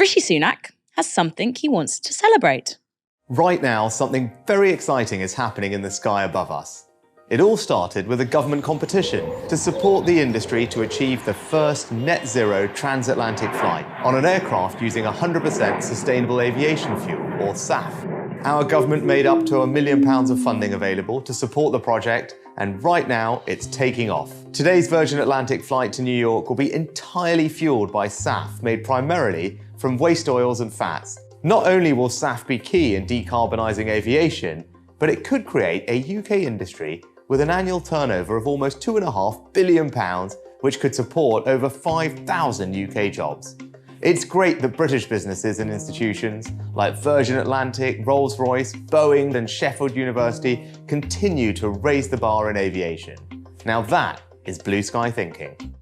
Rishi Sunak has something he wants to celebrate. Right now, something very exciting is happening in the sky above us. It all started with a government competition to support the industry to achieve the first net zero transatlantic flight on an aircraft using 100% sustainable aviation fuel, or SAF. Our government made up to £1 million of funding available to support the project, and right now it's taking off. Today's Virgin Atlantic flight to New York will be entirely fueled by SAF, made primarily from waste oils and fats. Not only will SAF be key in decarbonising aviation, but it could create a UK industry with an annual turnover of almost £2.5 billion, which could support over 5,000 UK jobs. It's great that British businesses and institutions like Virgin Atlantic, Rolls-Royce, Boeing and Sheffield University continue to raise the bar in aviation. Now that is blue sky thinking.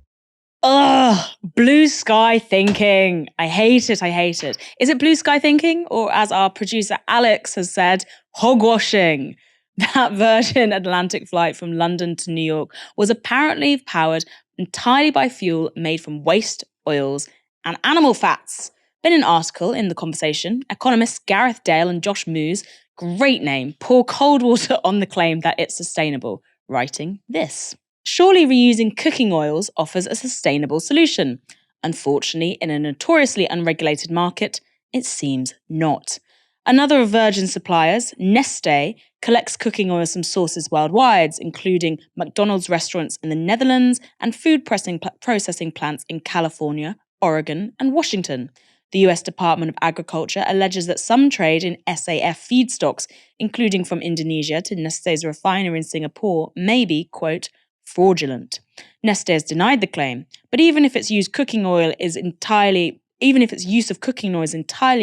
Ugh, blue sky thinking. I hate it, I hate it. Is it blue sky thinking? Or as our producer Alex has said, hogwashing? That Virgin Atlantic flight from London to New York was apparently powered entirely by fuel made from waste oils and animal fats. In an article in The Conversation, economists Gareth Dale and Josh Moose, great name, pour cold water on the claim that it's sustainable, writing this. Surely reusing cooking oils offers a sustainable solution. Unfortunately, in a notoriously unregulated market, it seems not. Another of Virgin's suppliers, Neste, collects cooking oils from sources worldwide, including McDonald's restaurants in the Netherlands and food processing plants in California, Oregon, and Washington. The US Department of Agriculture alleges that some trade in SAF feedstocks, including from Indonesia to Neste's refinery in Singapore, may be, quote, fraudulent. Neste has denied the claim, but even if its use of cooking oil is entirely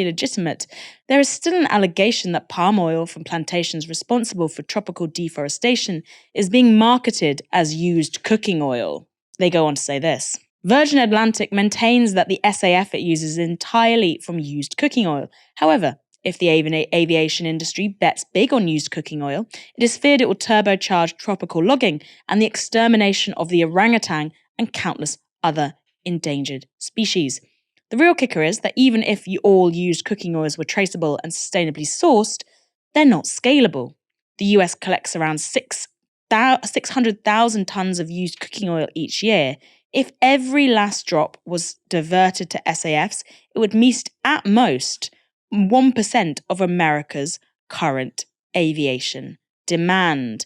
legitimate, there is still an allegation that palm oil from plantations responsible for tropical deforestation is being marketed as used cooking oil. They go on to say this. Virgin Atlantic maintains that the SAF it uses is entirely from used cooking oil. However, if the aviation industry bets big on used cooking oil, it is feared it will turbocharge tropical logging and the extermination of the orangutan and countless other endangered species. The real kicker is that even if all used cooking oils were traceable and sustainably sourced, they're not scalable. The US collects around 600,000 tonnes of used cooking oil each year. If every last drop was diverted to SAFs, it would meet at most 1% of America's current aviation demand.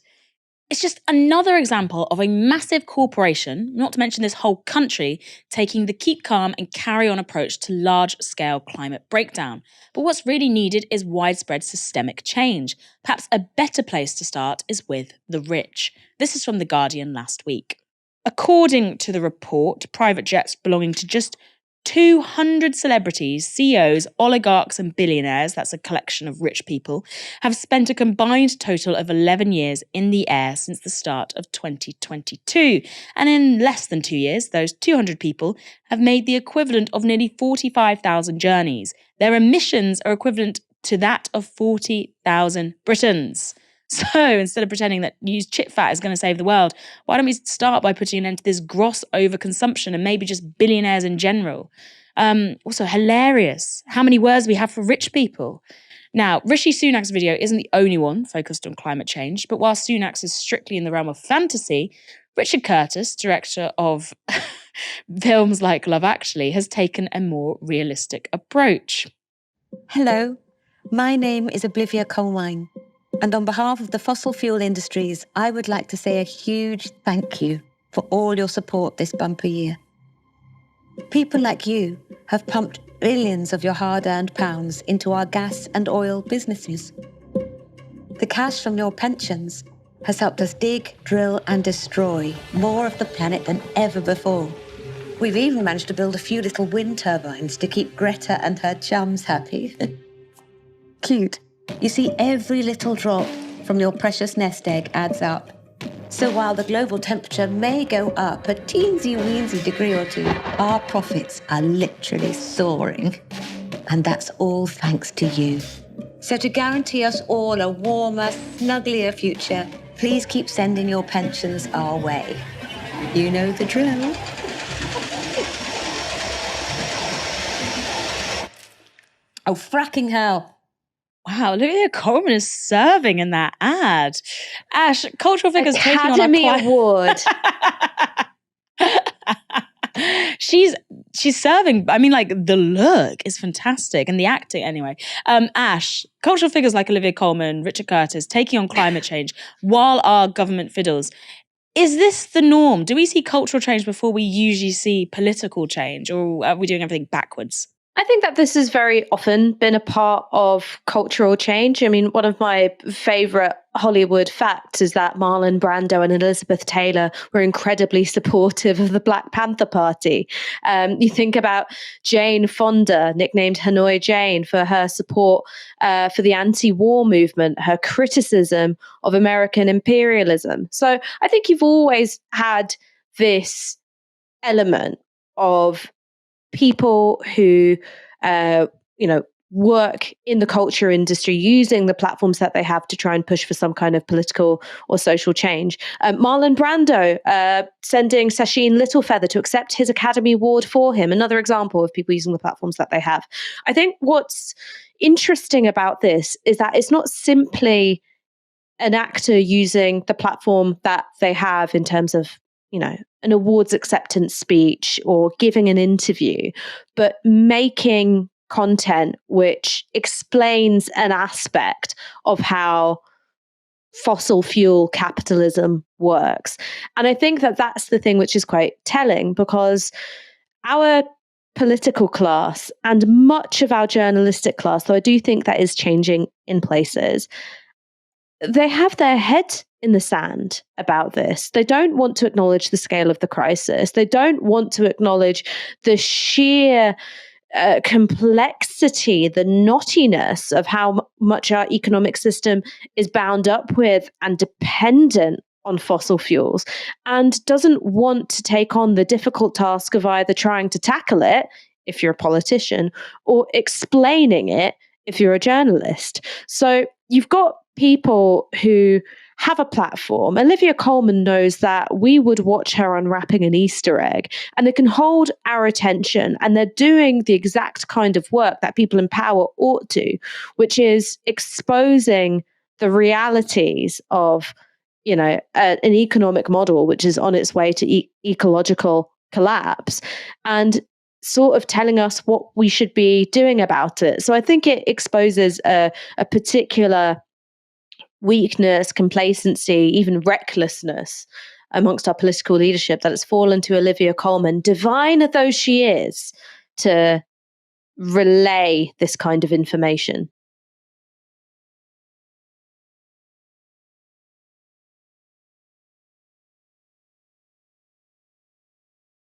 It's just another example of a massive corporation, not to mention this whole country, taking the keep calm and carry on approach to large-scale climate breakdown. But what's really needed is widespread systemic change. Perhaps a better place to start is with the rich. This is from The Guardian last week. According to the report, private jets belonging to just 200 celebrities, CEOs, oligarchs and billionaires, that's a collection of rich people, have spent a combined total of 11 years in the air since the start of 2022. And in less than 2 years, those 200 people have made the equivalent of nearly 45,000 journeys. Their emissions are equivalent to that of 40,000 Britons. So instead of pretending that used chip fat is going to save the world, why don't we start by putting an end to this gross overconsumption and maybe just billionaires in general? Also hilarious how many words we have for rich people. Now, Rishi Sunak's video isn't the only one focused on climate change, but while Sunak's is strictly in the realm of fantasy, Richard Curtis, director of films like Love Actually, has taken a more realistic approach. Hello, my name is Olivia Colwine. And on behalf of the fossil fuel industries, I would like to say a huge thank you for all your support this bumper year. People like you have pumped billions of your hard-earned pounds into our gas and oil businesses. The cash from your pensions has helped us dig, drill and destroy more of the planet than ever before. We've even managed to build a few little wind turbines to keep Greta and her chums happy. Cute. You see, every little drop from your precious nest egg adds up. So while the global temperature may go up a teensy-weensy degree or two, our profits are literally soaring. And that's all thanks to you. So to guarantee us all a warmer, snugglier future, please keep sending your pensions our way. You know the drill. Oh, fracking hell. Wow, Olivia Colman is serving in that ad. Ash, cultural figures taking on a Academy Award. She's serving. I mean, like, the look is fantastic and the acting anyway. Ash, cultural figures like Olivia Colman, Richard Curtis taking on climate change while our government fiddles. Is this the norm? Do we see cultural change before we usually see political change, or are we doing everything backwards? I think that this has very often been a part of cultural change. I mean, one of my favorite Hollywood facts is that Marlon Brando and Elizabeth Taylor were incredibly supportive of the Black Panther Party. You think about Jane Fonda, nicknamed Hanoi Jane, for her support for the anti-war movement, her criticism of American imperialism. So I think you've always had this element of people who, work in the culture industry using the platforms that they have to try and push for some kind of political or social change. Marlon Brando sending Sacheen Littlefeather to accept his Academy Award for him. Another example of people using the platforms that they have. I think what's interesting about this is that it's not simply an actor using the platform that they have in terms of, an awards acceptance speech or giving an interview, but making content which explains an aspect of how fossil fuel capitalism works. And I think that that's the thing which is quite telling, because our political class and much of our journalistic class, though I do think that is changing in places, they have their head in the sand about this. They don't want to acknowledge the scale of the crisis. They don't want to acknowledge the sheer complexity, the knottiness of how much our economic system is bound up with and dependent on fossil fuels, and doesn't want to take on the difficult task of either trying to tackle it, if you're a politician, or explaining it, if you're a journalist. So you've got people who have a platform. Olivia Colman knows that we would watch her unwrapping an Easter egg, and they can hold our attention, and they're doing the exact kind of work that people in power ought to, which is exposing the realities of, an economic model which is on its way to ecological collapse, and sort of telling us what we should be doing about it. So I think it exposes a particular weakness, complacency, even recklessness amongst our political leadership that has fallen to Olivia Colman, divine though she is, to relay this kind of information.